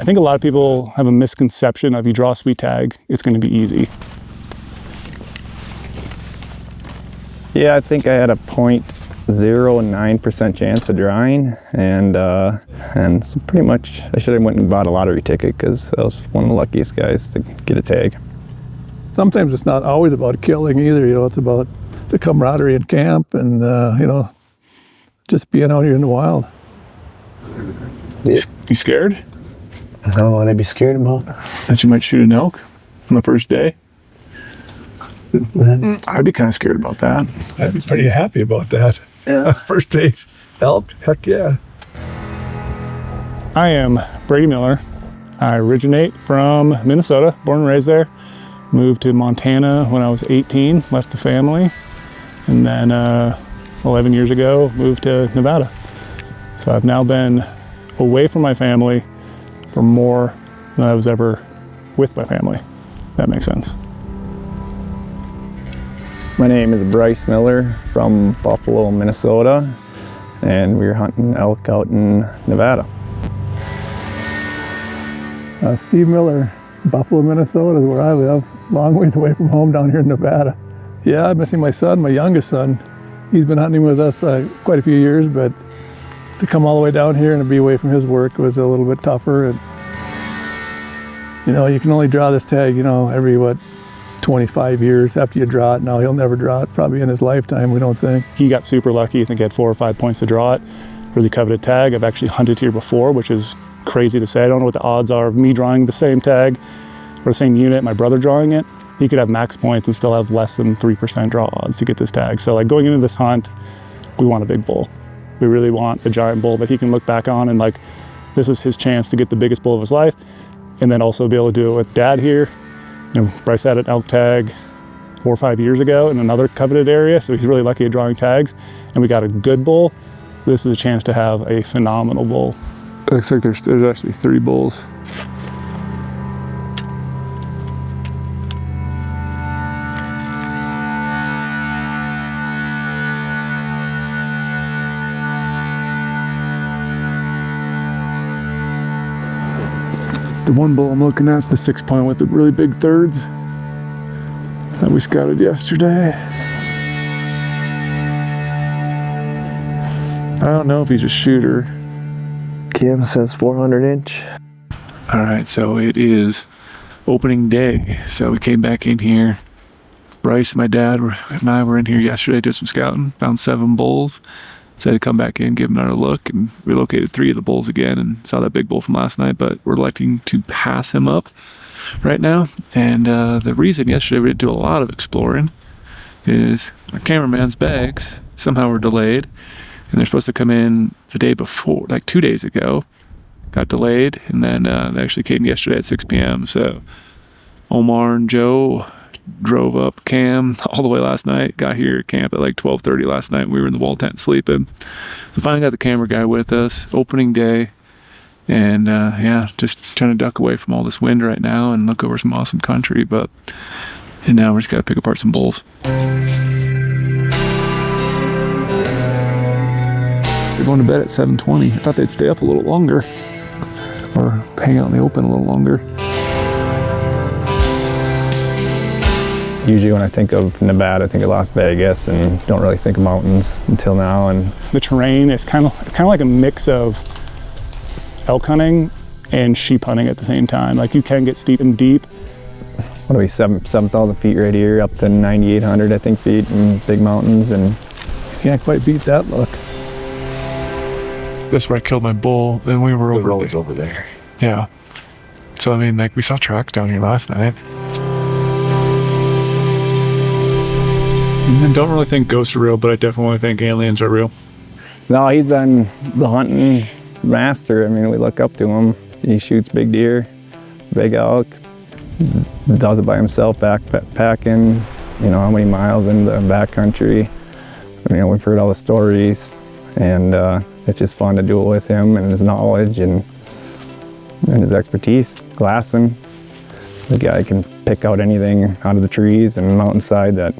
think a lot of people have a misconception of you draw a sweet tag, it's going to be easy. Yeah, I think I had a 0.09% chance of drawing, and so pretty much I should have went and bought a lottery ticket because I was one of the luckiest guys to get a tag. Sometimes it's not always about killing either, you know, it's about the camaraderie in camp and, you know, just being out here in the wild. You scared? I don't know what I'd be scared about. That you might shoot an elk on the first day? I'd be kind of scared about that. I'd be pretty happy about that. Yeah. First day elk, heck yeah. I am Bryce Miller. I originate from Minnesota, born and raised there. Moved to Montana when I was 18, left the family, and then 11 years ago moved to Nevada. So I've now been away from my family for more than I was ever with my family, if that makes sense. My name is Bryce Miller from Buffalo, Minnesota, and we're hunting elk out in Nevada. Steve Miller, Buffalo, Minnesota is where I live, long ways away from home down here in Nevada. Yeah, I'm missing my son, my youngest son. He's been hunting with us quite a few years, but to come all the way down here and to be away from his work was a little bit tougher. And you know, you can only draw this tag, you know, every 25 years after you draw it. Now he'll never draw it, probably in his lifetime, we don't think. He got super lucky. I think he had 4 or 5 points to draw it. Really coveted tag. I've actually hunted here before, which is crazy to say. I don't know what the odds are of me drawing the same tag or the same unit, my brother drawing it. He could have max points and still have less than 3% draw odds to get this tag. So like going into this hunt, we want a big bull. We really want a giant bull that he can look back on and like, this is his chance to get the biggest bull of his life. And then also be able to do it with dad here. You know, Bryce had an elk tag 4 or 5 years ago in another coveted area, so he's really lucky at drawing tags. And we got a good bull. This is a chance to have a phenomenal bull. It looks like there's actually 3 bulls. The one bull I'm looking at is the 6-point with the really big thirds that we scouted yesterday. I don't know if he's a shooter. Kim says 400 inch. All right, so it is opening day. So we came back in here. Bryce, my dad, and I were in here yesterday, did some scouting, found 7 bulls. Decided to come back in, give him another look, and we located 3 of the bulls again and saw that big bull from last night, but we're electing to pass him up right now. And the reason yesterday we didn't do a lot of exploring is our cameraman's bags somehow were delayed, and they're supposed to come in the day before, like 2 days ago, got delayed, and then they actually came yesterday at 6 p.m. So Omar and Joe drove up Cam all the way last night, got here at camp at like 12:30 last night. We were in the wall tent sleeping. So finally got the camera guy with us, opening day, and yeah, just trying to duck away from all this wind right now and look over some awesome country. And now we're just gotta pick apart some bulls. They're going to bed at 7:20. I thought they'd stay up a little longer or hang out in the open a little longer. Usually when I think of Nevada, I think of Las Vegas and don't really think of mountains until now. And the terrain is kind of like a mix of elk hunting and sheep hunting at the same time. Like you can get steep and deep. What are we, 7,000 feet right here, up to 9,800, I think, feet in big mountains, and Can't quite beat that look. That's where I killed my bull. Then we were always over there. Yeah. So I mean, like we saw tracks down here last night. And then don't really think ghosts are real, but I definitely think aliens are real. no, he's been the hunting master. I mean, we look up to him. He shoots big deer, big elk, does it by himself, backpacking, you know, how many miles in the backcountry. You know, we've heard all the stories, and it's just fun to do it with him and his knowledge and his expertise. Glassing, the guy can pick out anything out of the trees and mountainside that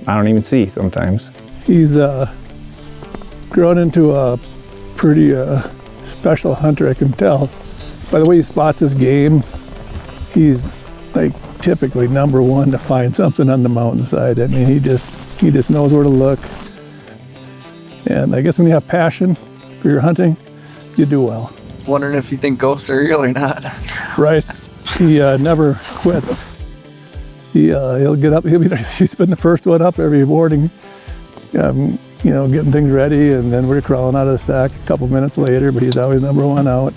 I don't even see sometimes. He's grown into a pretty special hunter, I can tell. by the way he spots his game, he's like typically number one to find something on the mountainside. I mean, he just knows where to look. And I guess when you have passion for your hunting, you do well. Wondering if you think ghosts are real or not. Bryce, he never quits. He'll get up. He's been the first one up every morning, getting things ready, and then we're crawling out of the stack a couple minutes later. But he's always number one out.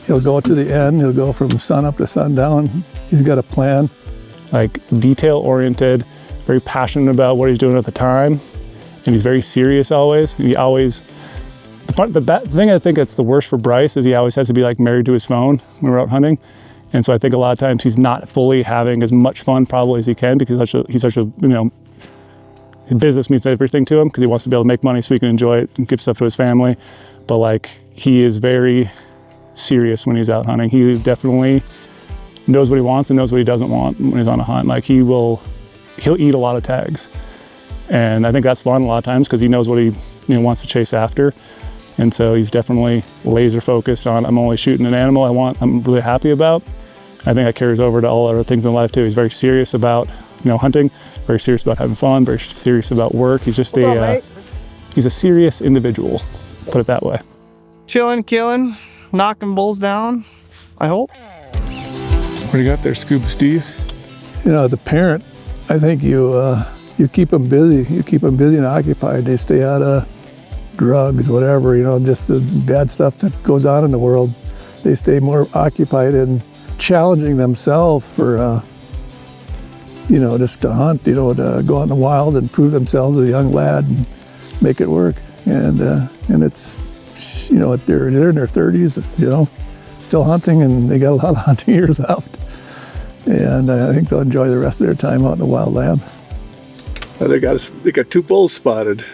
He'll go to the end. He'll go from sun up to sundown. He's got a plan. Like detail-oriented, very passionate about what he's doing at the time, and he's very serious always. He always. The thing I think that's the worst for Bryce is he always has to be like married to his phone when we're out hunting. And so I think a lot of times he's not fully having as much fun probably as he can because he's such a business means everything to him because he wants to be able to make money so he can enjoy it and give stuff to his family. But like he is very serious when he's out hunting. He definitely knows what he wants and knows what he doesn't want when he's on a hunt. Like he'll eat a lot of tags. And I think that's fun a lot of times because he knows what he wants to chase after. And so he's definitely laser focused on, I'm only shooting an animal I'm really happy about. I think that carries over to all other things in life too. He's very serious about, hunting, very serious about having fun, very serious about work. He's just he's a serious individual, put it that way. Chilling, killing, knocking bulls down, I hope. What do you got there, Scuba Steve? As a parent, I think you keep them busy. You keep them busy and occupied. They stay out of drugs, whatever, just the bad stuff that goes on in the world. They stay more occupied in challenging themselves for, just to hunt, to go out in the wild and prove themselves as a young lad and make it work. And it's, they're in their 30s, still hunting, and they got a lot of hunting years left. And I think they'll enjoy the rest of their time out in the wild land. They got 2 bulls spotted.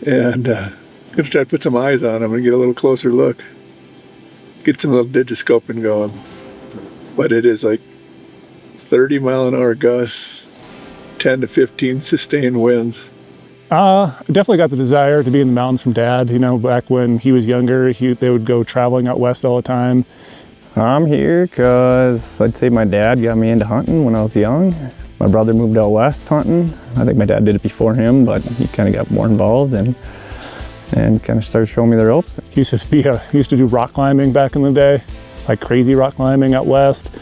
And I'm going to try to put some eyes on them and get a little closer look. Get some little digiscoping going. But it is like 30 mile an hour gusts, 10 to 15 sustained winds. Definitely got the desire to be in the mountains from Dad. Back when he was younger, they would go traveling out west all the time. I'm here because I'd say my dad got me into hunting when I was young. My brother moved out west hunting. I think my dad did it before him, but he kind of got more involved and kind of started showing me the ropes. He used to do rock climbing back in the day, like crazy rock climbing out west.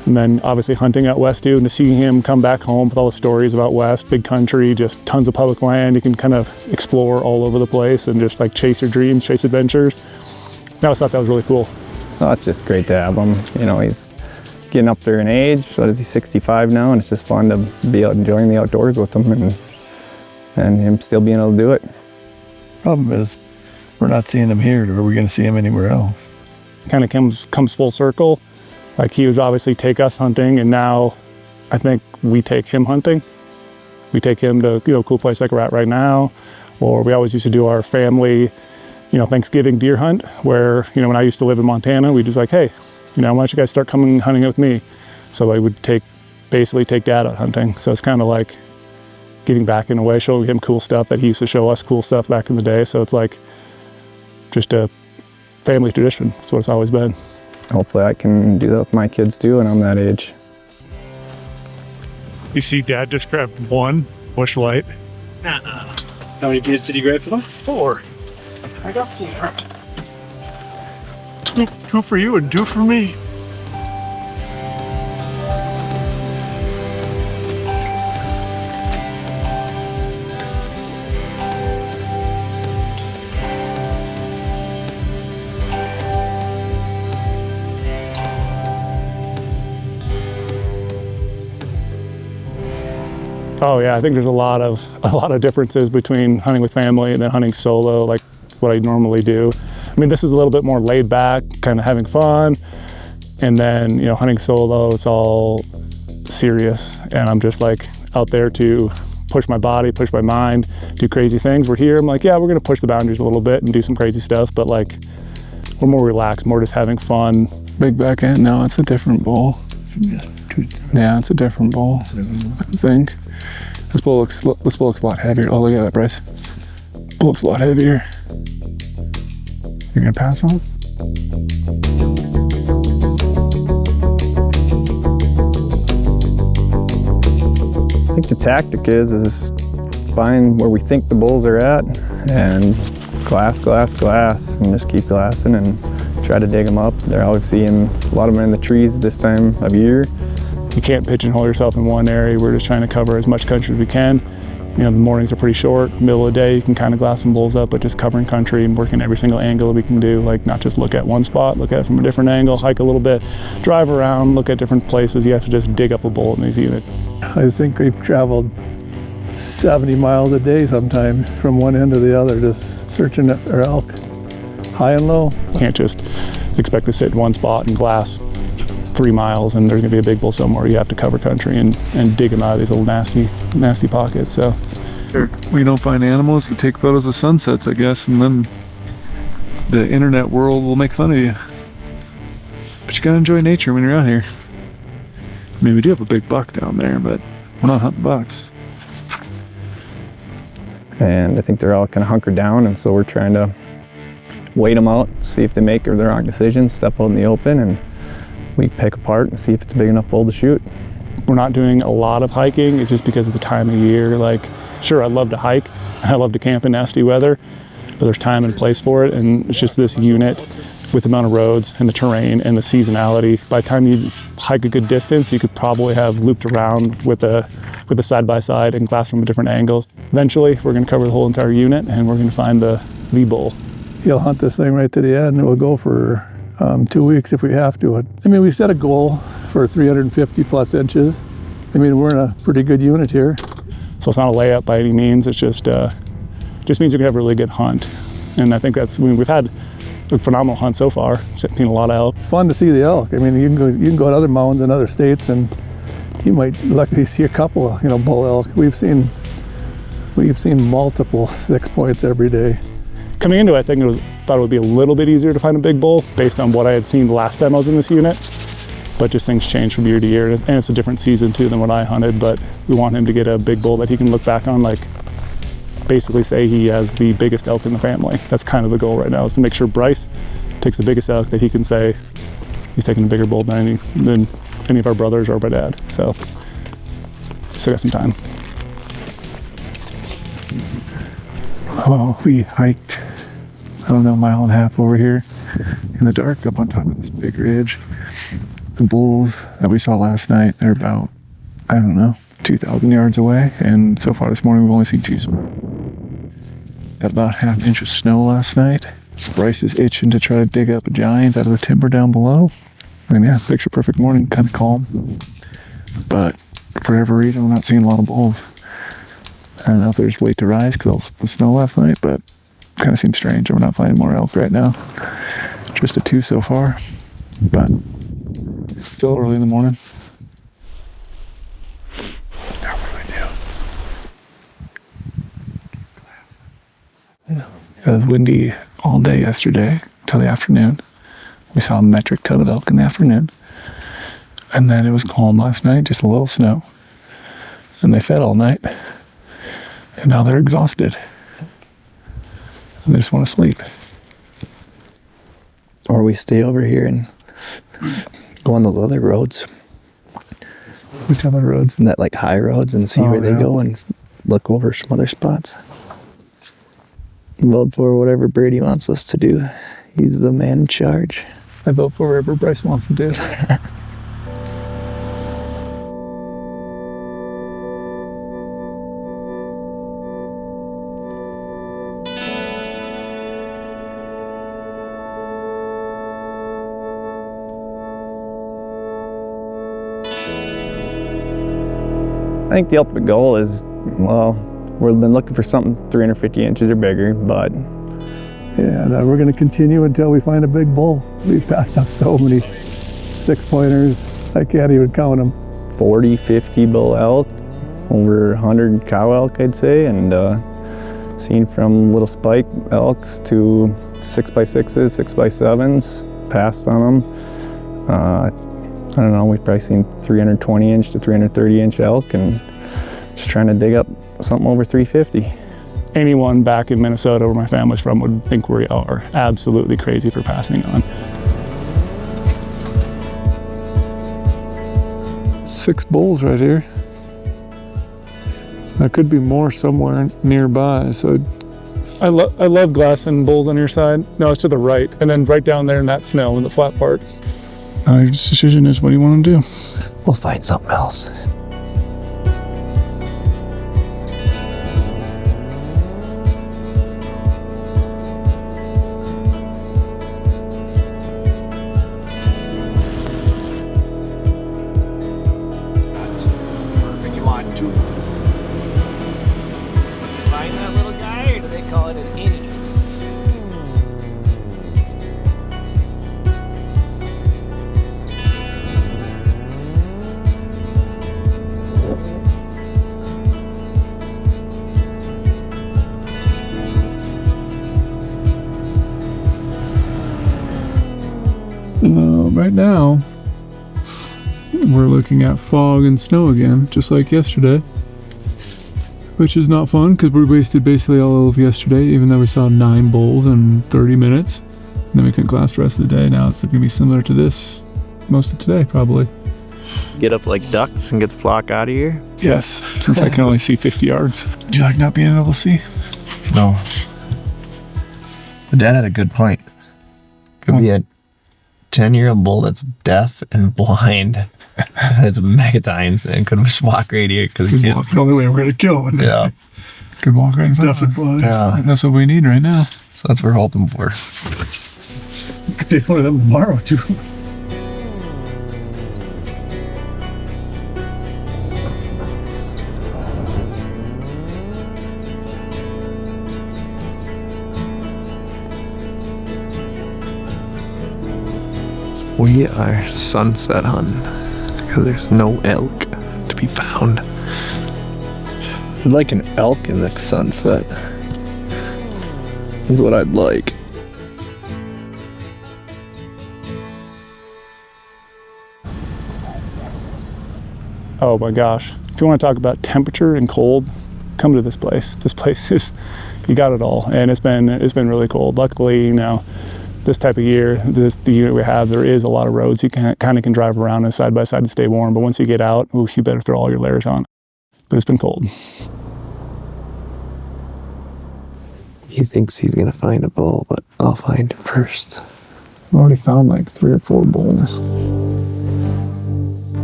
And then obviously hunting out west too, and to see him come back home with all the stories about west, big country, just tons of public land. You can kind of explore all over the place and just like chase your dreams, chase adventures. I always thought that was really cool. Oh, it's just great to have him. He's getting up there in age. What is he, 65 now? And it's just fun to be out enjoying the outdoors with him and him still being able to do it. Problem is, we're not seeing him here, or we're going to see him anywhere else. Kind of comes full circle. Like he would obviously take us hunting, and now I think we take him hunting. We take him to a cool place like we're at right now, or we always used to do our family, Thanksgiving deer hunt, where when I used to live in Montana, we'd just like, hey, why don't you guys start coming hunting with me? So I would basically take Dad out hunting. So it's kind of like giving back in a way, showing him cool stuff that he used to show us cool stuff back in the day. So it's like just a family tradition. That's what it's always been. Hopefully I can do that with my kids too when I'm that age. You see Dad just grabbed 1 bush light. How many pieces did you grab for them? 4. I got 4. 2 for you and 2 for me. Oh yeah, I think there's a lot of differences between hunting with family and then hunting solo, like what I normally do. I mean, this is a little bit more laid back, kind of having fun. And then, hunting solo, it's all serious. And I'm just like out there to push my body, push my mind, do crazy things. We're here, I'm like, yeah, we're gonna push the boundaries a little bit and do some crazy stuff, but like, we're more relaxed, more just having fun. Big back end, no, it's a different bull. Yeah, it's a different bull, I think. This bull looks a lot heavier. Oh, look at that, Bryce. Bull looks a lot heavier. You're gonna pass on? I think the tactic is find where we think the bulls are at and glass, and just keep glassing and try to dig them up. They're obviously a lot of them in the trees this time of year. You can't pigeonhole yourself in one area. We're just trying to cover as much country as we can. You know, the mornings are pretty short. Middle of the day, you can kind of glass some bulls up, but just covering country and working every single angle we can do. Like, not just look at one spot, look at it from a different angle, hike a little bit, drive around, look at different places. You have to just dig up a bull in these units. I think we've traveled 70 miles a day sometimes from one end to the other, just searching for elk, high and low. You can't just expect to sit in one spot and glass 3 miles and there's gonna be a big bull somewhere. You have to cover country and dig them out of these little nasty pockets. So we don't find animals to take photos of sunsets, I guess, and then the internet world will make fun of you. But you gotta enjoy nature when you're out here. I mean, we do have a big buck down there, but we're not hunting bucks. And I think they're all kind of hunkered down, and so we're trying to wait them out, see if they make the wrong decision, step out in the open, and we pick apart and see if it's a big enough bull to shoot. We're not doing a lot of hiking. It's just because of the time of year. Like, sure, I love to hike. I love to camp in nasty weather, but there's time and place for it. And it's just this unit with the amount of roads and the terrain and the seasonality. By the time you hike a good distance, you could probably have looped around with a side-by-side and glass from different angles. Eventually, we're gonna cover the whole entire unit and we're gonna find the bull. He'll hunt this thing right to the end, and we'll go for 2 weeks if we have to. I mean, we set a goal for 350 plus inches. I mean, we're in a pretty good unit here. So it's not a layup by any means. It's just means you're gonna have a really good hunt. And I think we've had a phenomenal hunt so far. Seen a lot of elk. It's fun to see the elk. I mean, you can go to other mountains in other states, and you might luckily see a couple of bull elk. We've seen multiple 6 points every day. Coming into it, I thought it would be a little bit easier to find a big bull based on what I had seen the last time I was in this unit. But just things change from year to year, and it's a different season too than what I hunted. But we want him to get a big bull that he can look back on, like basically say he has the biggest elk in the family. That's kind of the goal right now, is to make sure Bryce takes the biggest elk that he can say he's taking a bigger bull than any of our brothers or my dad. So still got some time. Well, we hiked, I don't know, a mile and a half over here in the dark up on top of this big ridge. The bulls that we saw last night, they're about, I don't know, 2,000 yards away, and so far this morning we've only seen 2 spots. Got about ½ inch of snow last night. Bryce is itching to try to dig up a giant out of the timber down below. And yeah, picture perfect morning, kind of calm. But for whatever reason, we're not seeing a lot of bulls. I don't know if they're just wait to rise because of the snow last night, but kind of seems strange. We're not finding more elk right now. Just a 2 so far, but still early in the morning. Now what do I do? It was windy all day yesterday until the afternoon. We saw a metric ton of elk in the afternoon. And then it was calm last night, just a little snow. And they fed all night. And now they're exhausted. And they just want to sleep. Or we stay over here and go on those other roads. Which other roads? That like high roads, and see where they go and look over some other spots. Vote for whatever Brady wants us to do. He's the man in charge. I vote for whatever Bryce wants to do. I think the ultimate goal is, well, we've been looking for something 350 inches or bigger, but And we're going to continue until we find a big bull. We've passed up so many 6-pointers, I can't even count them. 40, 50 bull elk, over 100 cow elk, I'd say, and seen from little spike elks to 6x6s, 6x7s, passed on them. I don't know, we've probably seen 320 inch to 330 inch elk, and just trying to dig up something over 350. Anyone back in Minnesota, where my family's from, would think we are absolutely crazy for passing on. 6 bulls right here. There could be more somewhere nearby, so I love glassing bulls on your side. No, it's to the right, and then right down there in that snow in the flat part. Your decision is what do you want to do? We'll find something else. You want to find that little guy, or do they call it an innie? Right now, we're looking at fog and snow again, just like yesterday. Which is not fun, because we wasted basically all of yesterday, even though we saw 9 bulls in 30 minutes. And then we couldn't glass the rest of the day. Now it's going to be similar to this most of today, probably. Get up like ducks and get the flock out of here? Yes, since I can only see 50 yards. Do you like not being able to see? No. The dad had a good point. Could be a 10-year-old bull that's deaf and blind. It's megatines and could just walk right here because he can't. That's the only way we're going to kill him. Yeah. Could walk right in front of us. Definitely. Yeah. That's what we need right now. So that's what we're hoping for. Could take one of them tomorrow, too. We are sunset hunting because there's no elk to be found. I'd like an elk in the sunset. Is what I'd like. Oh my gosh. If you want to talk about temperature and cold, come to this place. This place is, you got it all. And it's been really cold. Luckily, you know, this type of year, the unit we have, there is a lot of roads. You can kind of drive around and side by side to stay warm. But once you get out, ooh, you better throw all your layers on. But it's been cold. He thinks he's gonna find a bull, but I'll find it first. I've already found like 3 or 4 bulls.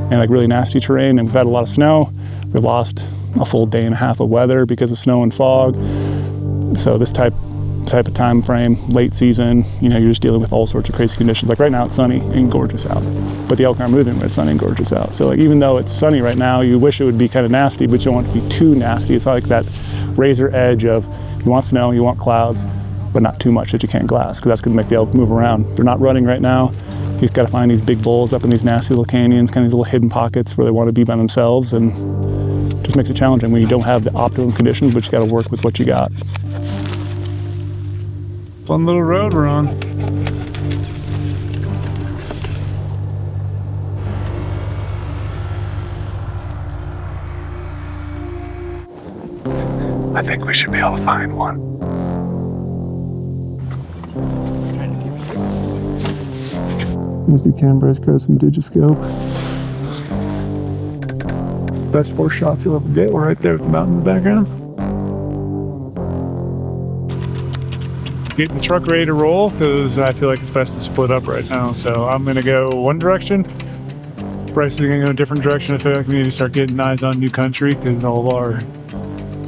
And like really nasty terrain, and we've had a lot of snow. We lost a full day and a half of weather because of snow and fog. So this type of time frame, late season, you know, you're just dealing with all sorts of crazy conditions. Like right now it's sunny and gorgeous out, but the elk aren't moving when it's sunny and gorgeous out. So like even though it's sunny right now, you wish it would be kind of nasty, but you don't want it to be too nasty. It's like that razor edge of you want snow, you want clouds, but not too much that you can't glass, because that's going to make the elk move around. They're not running right now. You've got to find these big bulls up in these nasty little canyons, kind of these little hidden pockets where they want to be by themselves, and it just makes it challenging when you don't have the optimum conditions, but you got to work with what you got. Fun little road we're on. I think we should be able to find one. If you can, Bryce, grab some digiscope. Best 4 shots you'll ever get. We're right there with the mountain in the background. Getting the truck ready to roll because I feel like it's best to split up right now. So I'm gonna go one direction. Bryce is gonna go a different direction. I feel like we need to start getting eyes on new country because all of our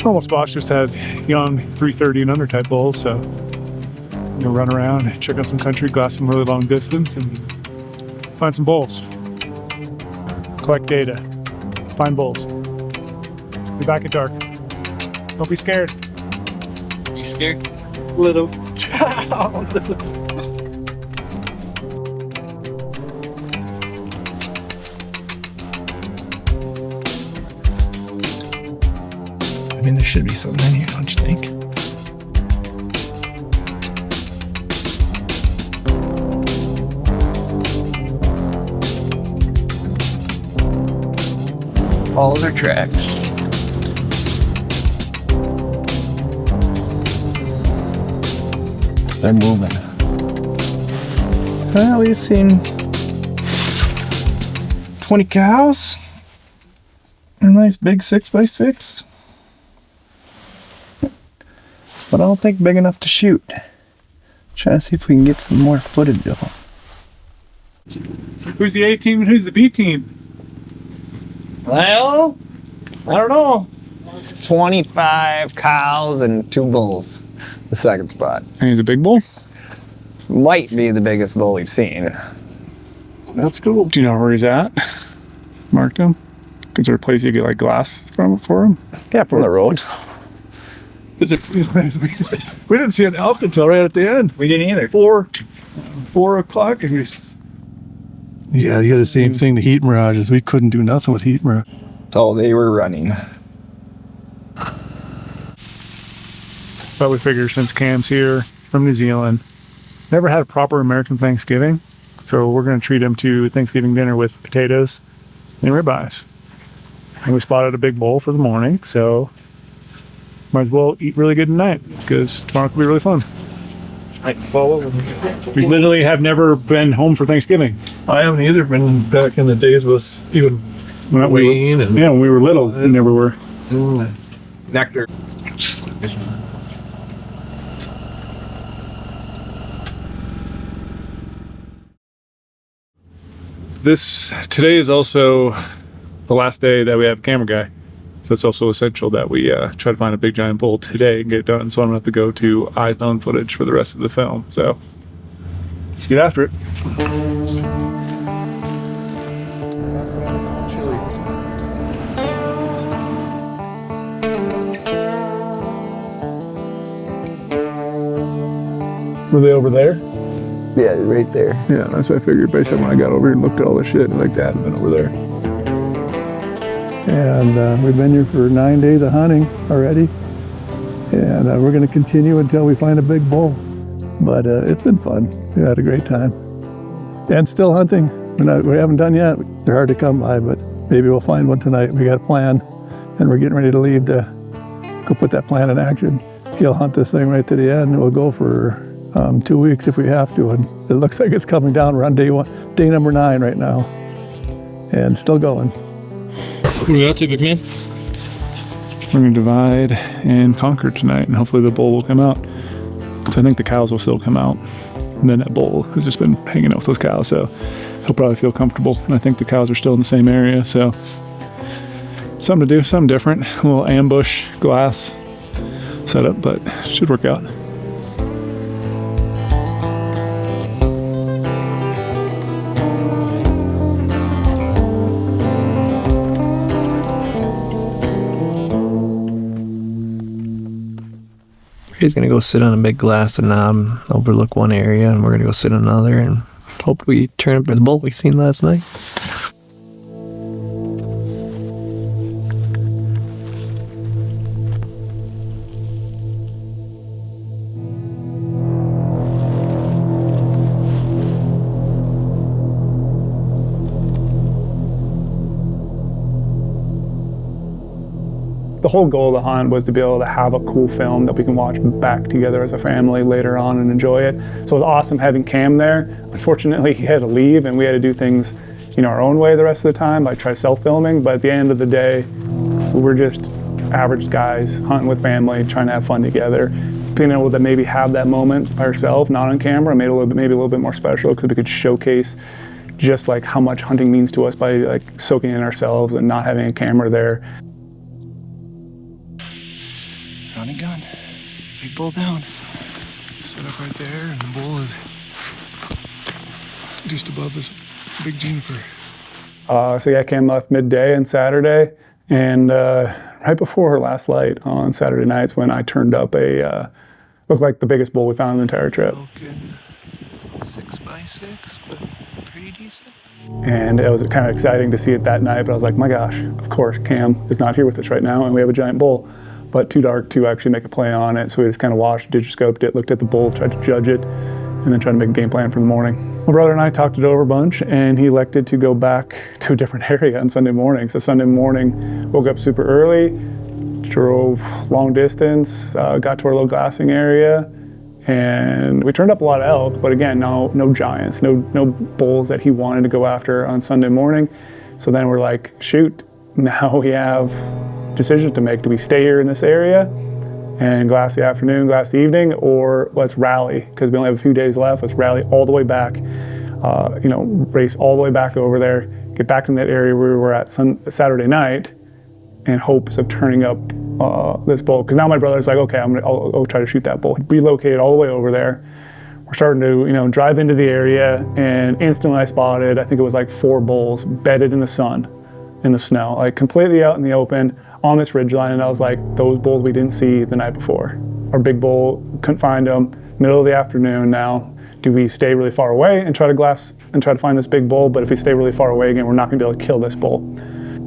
almost box just has young 330 and under type bulls. So I'm gonna run around, check out some country, glass some really long distance, and find some bulls. Collect data. Find bulls. Be back at dark. Don't be scared. You scared? Little. I mean, there should be something in here, don't you think? Follow their tracks. They're moving. Well, we've seen 20 cows. A nice big 6x6. but I don't think big enough to shoot. Try to see if we can get some more footage of them. Who's the A team and who's the B team? Well, I don't know. 25 cows and 2 bulls. The second spot. And he's a big bull? Might be the biggest bull we've seen. That's cool. Do you know where he's at? Marked him? Is there a place you get like glass for him? Yeah, from the road. We didn't see an elk until right at the end. We didn't either. 4 o'clock, and yeah, you got the same thing. The heat mirages. We couldn't do nothing with heat mirage. Oh, they were running. But we figure since Cam's here from New Zealand, never had a proper American Thanksgiving, so we're going to treat him to Thanksgiving dinner with potatoes and ribeyes. And we spotted a big bowl for the morning, so might as well eat really good tonight because tomorrow could be really fun. We literally have never been home for Thanksgiving. I haven't either. Been back in the days with even When Wayne and when we were little, we never were. Nectar. Today is also the last day that we have a camera guy. So it's also essential that we try to find a big giant bull today and get it done, so I don't have to go to iPhone footage for the rest of the film. So let's get after it. Were they over there? Yeah, right there. Yeah, that's what I figured based on when I got over here and looked at all this shit, like that had been over there. And we've been here for 9 days of hunting already. And we're going to continue until we find a big bull. But it's been fun. We had a great time. And still hunting. We haven't done yet. They're hard to come by, but maybe we'll find one tonight. We got a plan, and we're getting ready to leave to go put that plan in action. He'll hunt this thing right to the end, and we'll go for 2 weeks if we have to. And it looks like it's coming down. We're on day number 9 right now, and still going. What are you up to, big man? We're going to divide and conquer tonight, and hopefully the bull will come out. So I think the cows will still come out. And then that bull has just been hanging out with those cows, so he'll probably feel comfortable. And I think the cows are still in the same area, so something to do, something different. A little ambush glass setup, but should work out. He's gonna go sit on a big glass and overlook one area, and we're gonna go sit on another and hope we turn up the bull we seen last night. The whole goal of the hunt was to be able to have a cool film that we can watch back together as a family later on and enjoy it. So it was awesome having Cam there. Unfortunately, he had to leave and we had to do things, our own way the rest of the time, like try self-filming. But at the end of the day, we were just average guys hunting with family, trying to have fun together. Being able to maybe have that moment by ourselves, not on camera, made it maybe a little bit more special because we could showcase just like how much hunting means to us by like soaking in ourselves and not having a camera there. Running gun. Big bull down. Set up right there, and the bull is just above this big juniper. Cam left midday on Saturday, and right before her last light on Saturday nights when I turned up looked like the biggest bull we found in the entire trip. Broken 6x6, but pretty decent. And it was kind of exciting to see it that night, but I was like, my gosh, of course, Cam is not here with us right now, and we have a giant bull. But too dark to actually make a play on it, so we just kind of watched, digiscoped it, looked at the bull, tried to judge it, and then tried to make a game plan for the morning. My brother and I talked it over a bunch, and he elected to go back to a different area on Sunday morning. So Sunday morning, woke up super early, drove long distance, got to our little glassing area, and we turned up a lot of elk, but again, no giants, no bulls that he wanted to go after on Sunday morning. So then we're like, shoot, now we have decisions to make. Do we stay here in this area and glass the afternoon, glass the evening, or let's rally, because we only have a few days left. Let's rally all the way back, race all the way back over there, get back in that area where we were at Saturday night, in hopes of turning up this bull. Because now my brother's like, okay, I'll try to shoot that bull. He relocated all the way over there. We're starting to, drive into the area, and instantly I spotted, I think it was like 4 bulls bedded in the sun, in the snow, like completely out in the open on this ridgeline. And I was like, those bulls we didn't see the night before. Our big bull, couldn't find them. Middle of the afternoon now. Do we stay really far away and try to find this big bull? But if we stay really far away again, we're not gonna be able to kill this bull.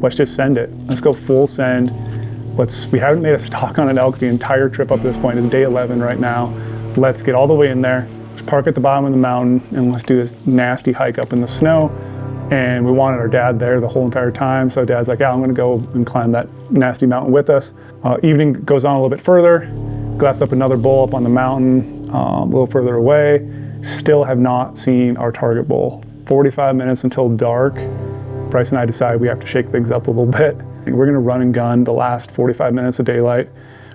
Let's just send it. Let's go full send. We haven't made a stalk on an elk the entire trip up to this point. It's day 11 right now. Let's get all the way in there. Let's park at the bottom of the mountain, and let's do this nasty hike up in the snow. And we wanted our dad there the whole entire time. So Dad's like, yeah, I'm gonna go and climb that nasty mountain with us. Evening goes on a little bit further. Glass up another bull up on the mountain, a little further away. Still have not seen our target bull. 45 minutes until dark. Bryce and I decide we have to shake things up a little bit. We're gonna run and gun the last 45 minutes of daylight.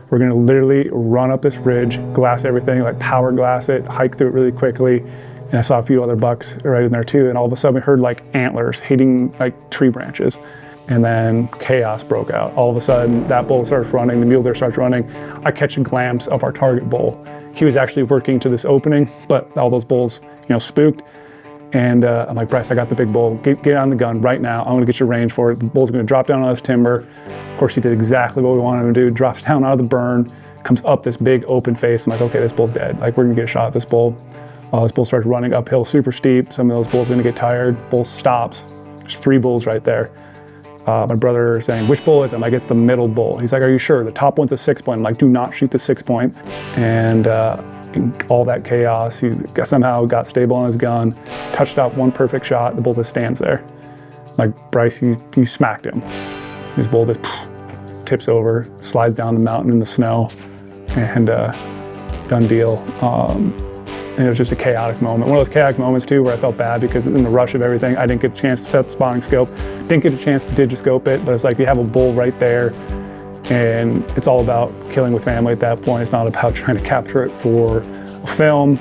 We're gonna literally run up this ridge, glass everything, like power glass it, hike through it really quickly. And I saw a few other bucks right in there too. And all of a sudden we heard like antlers hitting like tree branches. And then chaos broke out. All of a sudden that bull starts running, the mule deer starts running. I catch a glimpse of our target bull. He was actually working to this opening, but all those bulls, spooked. And I'm like, Bryce, I got the big bull. Get on the gun right now. I'm gonna get your range for it. The bull's gonna drop down on this timber. Of course, he did exactly what we wanted him to do. Drops down out of the burn, comes up this big open face. I'm like, okay, this bull's dead. Like, we're gonna get a shot at this bull. This bull starts running uphill super steep. Some of those bulls are gonna get tired. Bull stops. There's 3 bulls right there. My brother saying, which bull is it? I'm like, it's the middle bull. He's like, are you sure? The top one's a 6-point. I'm like, do not shoot the 6-point. And all that chaos, he somehow got stable on his gun, touched off one perfect shot, the bull just stands there. Like, Bryce, you smacked him. His bull just tips over, slides down the mountain in the snow, and done deal. And it was just a chaotic moment. One of those chaotic moments too, where I felt bad because in the rush of everything, I didn't get a chance to set the spotting scope, didn't get a chance to digiscope it, but it's like you have a bull right there, and it's all about killing with family at that point. It's not about trying to capture it for a film.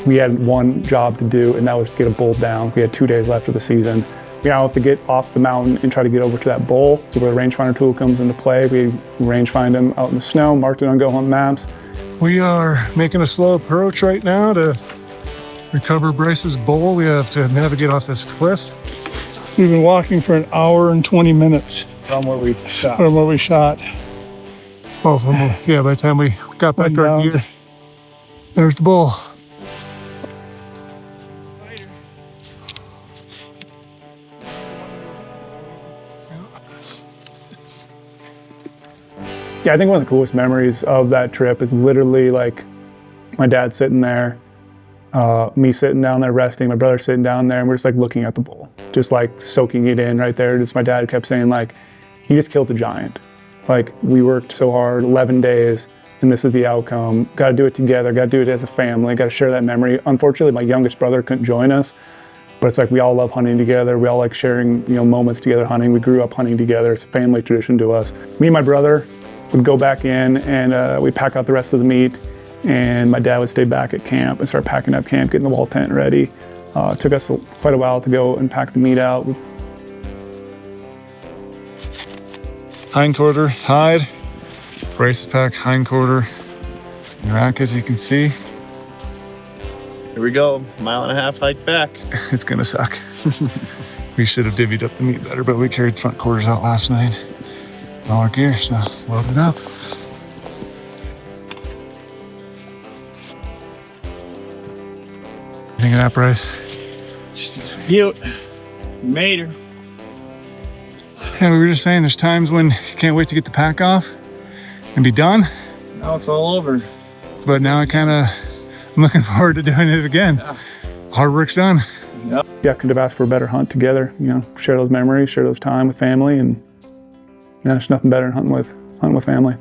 We had one job to do, and that was get a bull down. We had 2 days left of the season. We now have to get off the mountain and try to get over to that bull. So where the rangefinder tool comes into play, we rangefind him out in the snow, marked it on Go Hunt maps. We are making a slow approach right now to recover Bryce's bull. We have to navigate off this cliff. We've been walking for an hour and 20 minutes From where we shot. Oh, by the time we got back to our gear, there's the bull. Yeah, I think one of the coolest memories of that trip is literally like my dad sitting there, me sitting down there resting, my brother sitting down there, and we're just like looking at the bull, just like soaking it in right there. Just my dad kept saying like, you just killed a giant. Like, we worked so hard, 11 days, and this is the outcome. Got to do it together, got to do it as a family, got to share that memory. Unfortunately, my youngest brother couldn't join us, but it's like we all love hunting together. We all like sharing, moments together hunting. We grew up hunting together. It's a family tradition to us. Me and my brother would go back in and we'd pack out the rest of the meat, and my dad would stay back at camp and start packing up camp, getting the wall tent ready. It took us quite a while to go and pack the meat out. Hindquarter, hide. Bryce pack hindquarter rack, as you can see. Here we go, 1.5 mile hike back. It's gonna suck. We should have divvied up the meat better, but we carried the front quarters out last night. All our gear, so load it up. Think of that, Bryce? Cute. Made her. Yeah, we were just saying there's times when you can't wait to get the pack off and be done. Now it's all over. But now I'm looking forward to doing it again. Yeah. Hard work's done. Yeah, could have asked for a better hunt together. Share those memories, share those time with family, and there's nothing better than hunting with family.